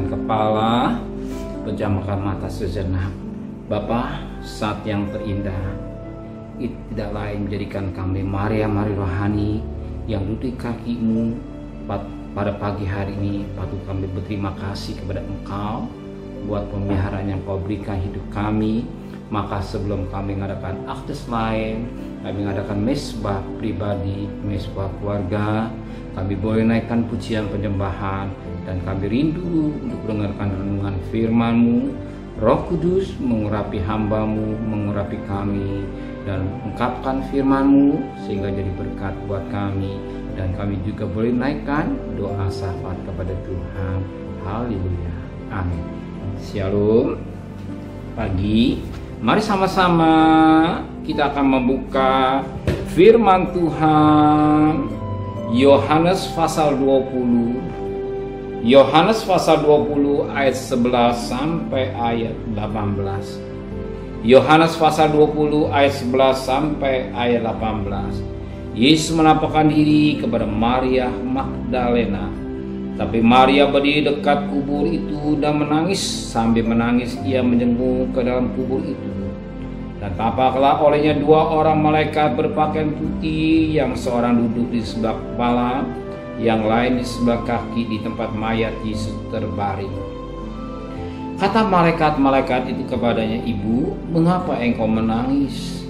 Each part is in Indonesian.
tundukkan kepala, pejamkan mata sejenak. Bapa, saat yang terindah itu tidak lain menjadikan kami Maria rohani yang duduk di kaki-Mu pada pagi hari ini. Patut kami berterima kasih kepada Engkau buat pemeliharaan yang Kau berikan hidup kami. Maka sebelum kami mengadakan aktes lain, kami mengadakan mesbah pribadi, mesbah keluarga, kami boleh naikkan pujian penyembahan, dan kami rindu untuk mendengarkan renungan firman-Mu. Roh Kudus mengurapi hamba-Mu, mengurapi kami, dan ungkapkan firman-Mu sehingga jadi berkat buat kami, dan kami juga boleh naikkan doa syafaat kepada Tuhan. Haleluya, amin. Shalom. Pagi, mari sama-sama kita akan membuka firman Tuhan Yohanes pasal 20. Yohanes pasal 20 ayat 11 sampai ayat 18. Yohanes pasal 20 ayat 11 sampai ayat 18. Yesus menampakkan diri kepada Maria Magdalena. Tapi Maria berdiri dekat kubur itu dan menangis. Sambil menangis ia menjenguk ke dalam kubur itu. Dan tampaklah olehnya dua orang malaikat berpakaian putih, yang seorang duduk di sebelah kepala, yang lain di sebelah kaki di tempat mayat Yesus terbaring. Kata malaikat-malaikat itu kepadanya, "Ibu, mengapa engkau menangis?"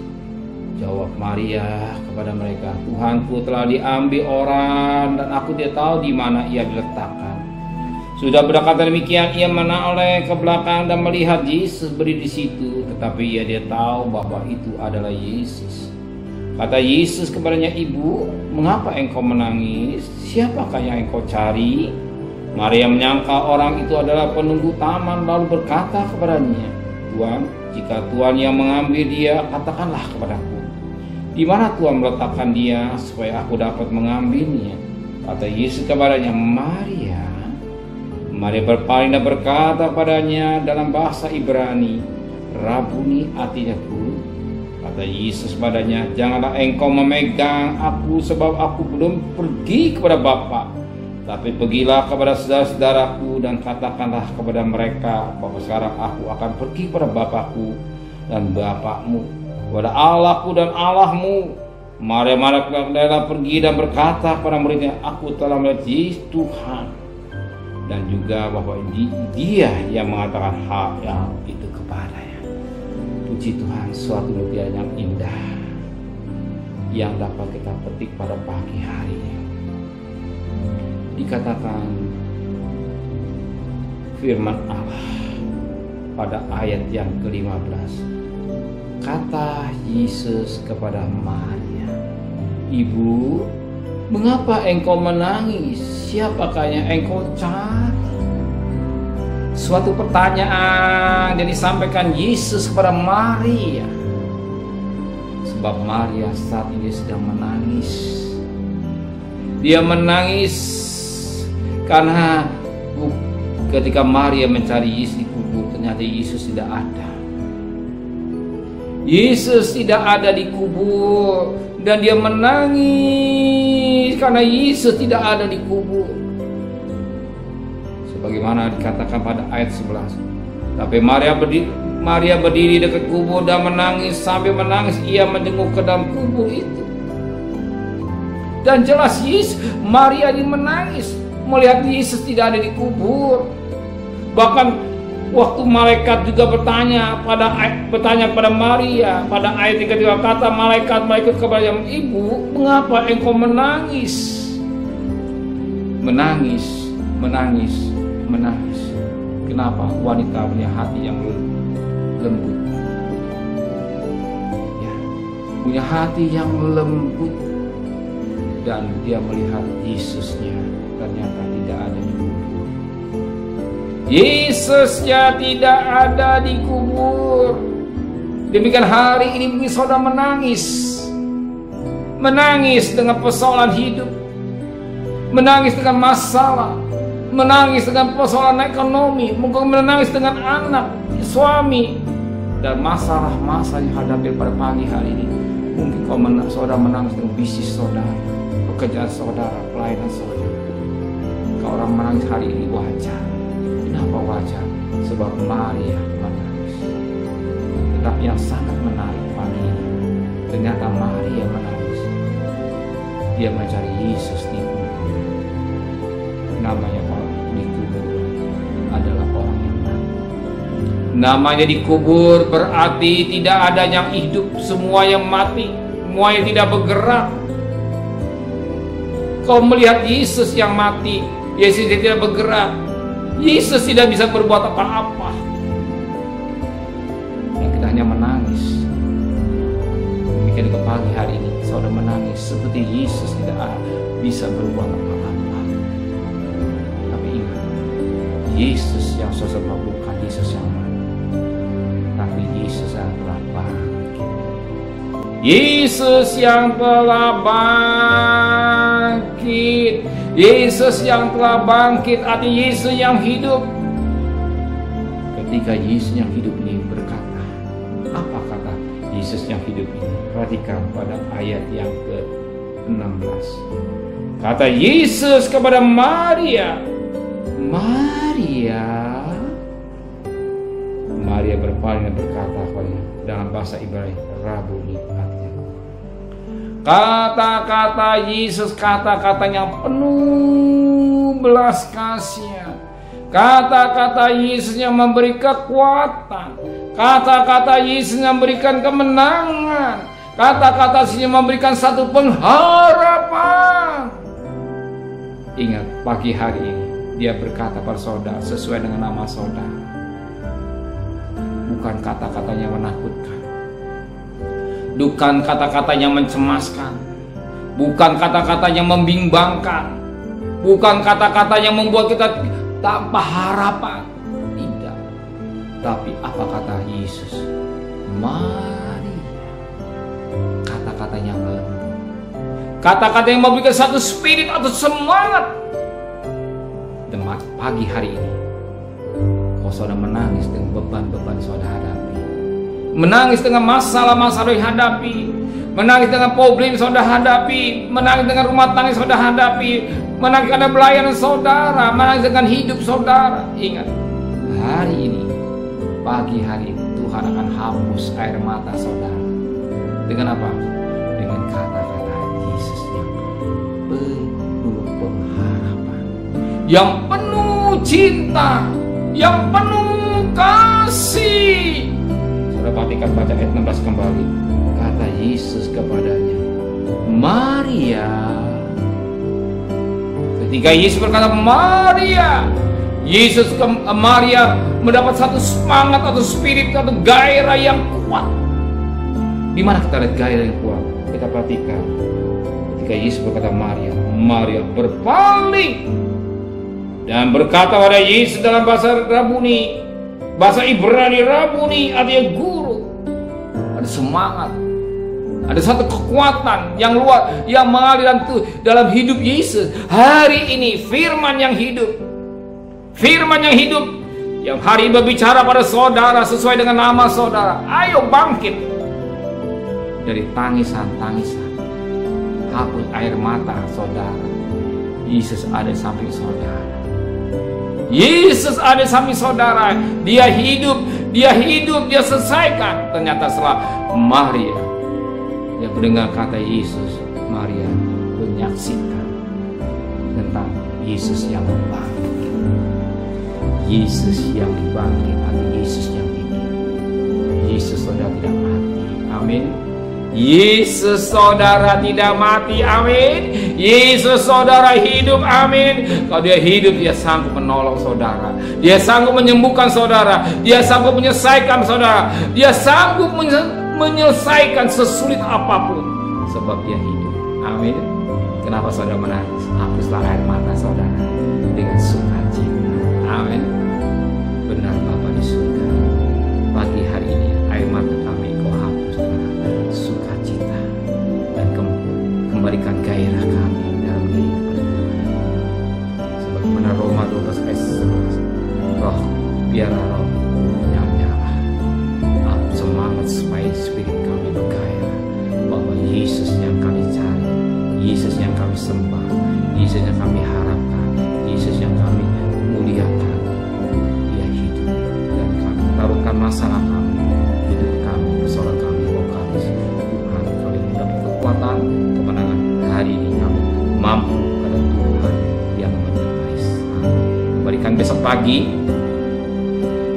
Jawab Maria kepada mereka, "Tuhanku telah diambil orang, dan aku tidak tahu di mana ia diletakkan." Sudah berkata demikian, ia menoleh ke belakang dan melihat Yesus berdiri di situ, tetapi ia tidak tahu bahwa itu adalah Yesus. Kata Yesus kepadanya, "Ibu, mengapa engkau menangis? Siapakah yang engkau cari?" Maria menyangka orang itu adalah penunggu taman, lalu berkata kepadanya, "Tuhan, jika Tuhan yang mengambil dia, katakanlah kepadaku, di mana Tuhan meletakkan dia supaya aku dapat mengambilnya." Kata Yesus kepadanya, "Maria." Maria berpaling dan berkata kepadanya dalam bahasa Ibrani, "Rabuni," artinya guru. Kata Yesus padanya, "Janganlah engkau memegang aku, sebab aku belum pergi kepada Bapa. Tapi pergilah kepada saudara-saudaraku dan katakanlah kepada mereka bahwa sekarang aku akan pergi kepada Bapakku dan Bapakmu, kepada Allahku dan Allahmu." Maria Magdalena pergi dan berkata kepada muridnya, "Aku telah melihat Yesus Tuhan." Dan juga bahwa dia yang mengatakan hal yang itu kepadanya. Puji Tuhan, suatu mutiara yang indah yang dapat kita petik pada pagi hari ini. Dikatakan firman Allah pada ayat yang ke-15. Kata Yesus kepada Maria, "Ibu, mengapa engkau menangis? Siapakah yang engkau cari?" Suatu pertanyaan yang disampaikan Yesus kepada Maria. Sebab Maria saat ini sedang menangis. Dia menangis karena ketika Maria mencari Yesus di kubur, ternyata Yesus tidak ada. Yesus tidak ada di kubur, dan dia menangis karena Yesus tidak ada di kubur. Sebagaimana dikatakan pada ayat 11. Tapi Maria berdiri dekat kubur dan menangis. Sambil menangis ia menjenguk ke dalam kubur itu. Dan jelas Maria ini menangis melihat Yesus tidak ada di kubur. Bahkan waktu malaikat juga bertanya pada Maria pada ayat 3, kata malaikat kepada "Ibu, mengapa engkau menangis?" Menangis. Kenapa? Wanita punya hati yang lembut. Ya, punya hati yang lembut, dan dia melihat Yesusnya ternyata tidak ada di kubur. Yesusnya tidak ada di kubur. Demikian hari ini mungkin saudara menangis dengan persoalan hidup, menangis dengan masalah, menangis dengan persoalan ekonomi, mungkin menangis dengan anak, suami, dan masalah-masalah yang hadapi pada pagi hari ini. Mungkin saudara menangis dengan bisnis saudara, pekerjaan saudara, pelayanan saudara. Kalau orang menangis hari ini wajar. Kenapa sebab Maria menangis. Tetapi yang sangat menarik pagi ini, ternyata Maria menangis. Dia mencari Yesus di kubur. Namanya orang di kubur adalah orang yang mati. Namanya dikubur berarti tidak ada yang hidup, semua yang mati, semua yang tidak bergerak. Kau melihat Yesus yang mati, Yesus tidak bergerak, Yesus tidak bisa berbuat apa-apa. Yang kita hanya menangis. Demikian ke pagi hari ini, saudara menangis seperti Yesus tidak bisa berbuat apa-apa. Tapi ingat, Yesus yang sesungguhnya bukan Yesus yang mati, tapi Yesus yang telah bangkit. Yesus yang telah bangkit. Yesus yang telah bangkit, artinya Yesus yang hidup. Ketika Yesus yang hidup ini berkata, apa kata Yesus yang hidup ini? Perhatikan pada ayat yang ke-16. Kata Yesus kepada Maria, Maria. Maria berpaling dan berkata kepadanya dalam bahasa Ibrani, Rabuni, artinya kata-kata Yesus, kata-katanya penuh belas kasihan. Kata-kata Yesus yang memberi kekuatan. Kata-kata Yesus yang memberikan kemenangan. Kata-kata Yesus yang memberikan satu pengharapan. Ingat, pagi hari ini dia berkata pada saudara sesuai dengan nama saudara. Bukan kata-katanya menakutkan. Bukan kata-kata yang mencemaskan. Bukan kata-kata yang membimbangkan. Bukan kata-kata yang membuat kita tanpa harapan. Tidak. Tapi apa kata Yesus? Mari. Kata-kata yang lembut. Kata-kata yang memberikan satu spirit atau semangat. Dan pagi hari ini, kau saudara menangis dengan beban-beban saudara hadapi. Menangis dengan masalah-masalah yang hadapi, menangis dengan problem saudara hadapi, menangis dengan rumah tangga saudara hadapi, menangis karena pelayanan saudara, menangis dengan hidup saudara. Ingat, hari ini, pagi hari ini, Tuhan akan hapus air mata saudara. Dengan apa? Dengan kata-kata Yesus yang penuh pengharapan, yang penuh cinta, yang penuh kasih. Perhatikan baca ayat 16 kembali. Kata Yesus kepadanya, Maria. Ketika Yesus berkata Maria, Yesus ke Maria mendapat satu semangat atau spirit atau gairah yang kuat. Di mana kita lihat gairah yang kuat? Kita perhatikan. Ketika Yesus berkata Maria, Maria berpaling dan berkata pada Yesus dalam bahasa Rabuni, bahasa Ibrani Rabuni artinya guru. Ada semangat, ada satu kekuatan yang luar yang mengalir dalam hidup Yesus. Hari ini firman yang hidup, firman yang hidup, yang hari ini berbicara pada saudara sesuai dengan nama saudara. Ayo bangkit dari tangisan-tangisan, hapus air mata saudara. Yesus ada di samping saudara. Yesus ada di samping saudara. Dia hidup, dia selesaikan. Ternyata setelah Maria yang mendengar kata Yesus, Maria menyaksikan tentang Yesus yang bangkit. Yesus yang bangkit atau Yesus yang hidup. Yesus saudara tidak mati. Amin. Yesus saudara tidak mati, amin. Yesus saudara hidup, amin. Kalau dia hidup, dia sanggup menolong saudara. Dia sanggup menyembuhkan saudara. Dia sanggup menyelesaikan saudara. Dia sanggup menyelesaikan sesulit apapun. Sebab dia hidup, amin. Kenapa saudara menangis? Hapuslah air mata saudara dengan sukacita, amin. Benar Bapa di surga, pagi hari ini air mata kami kau hapus dengan sukacita dan kembalikan gairah kami dalam kehidupan kami. Sebagaimana Roma 12 ayat 11, roh biarlah roh yang nyala, semangat supaya spirit kami bergairah bahwa Yesus yang kami cari, Yesus yang kami sembah, Yesus yang kami harapkan, Yesus yang kami muliakan, dia hidup, pagi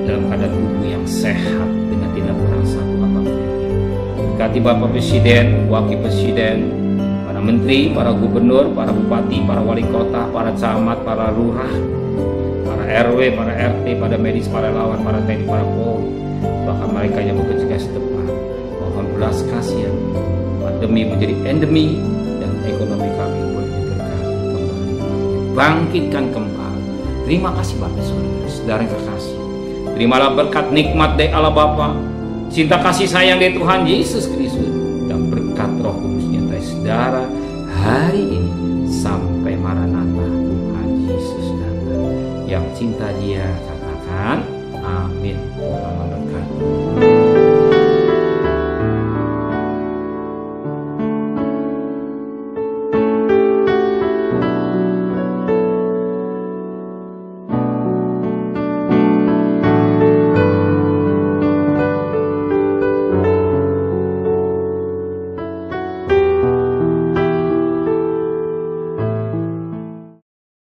dalam keadaan tubuh yang sehat dengan tidak merasa apapun. Berkati Bapak Presiden, Wakil Presiden, para menteri, para gubernur, para bupati, para wali kota, para camat, para lurah, para RW, para RT, para medis, para lawan, para TNI, para Polri, bahkan mereka yang bekerja setempat. Mohon belas kasihan, pandemi menjadi endemi dan ekonomi kami boleh diberkati kembali, bangkitkan kembali. Terima kasih Bapak Saudara yang terkasih. Terimalah berkat nikmat dari Allah Bapa, cinta kasih sayang dari Tuhan Yesus Kristus, dan berkat Roh Kudusnya dari saudara hari ini sampai Maranatha Tuhan Yesus datang. Yang cinta Dia katakan amin.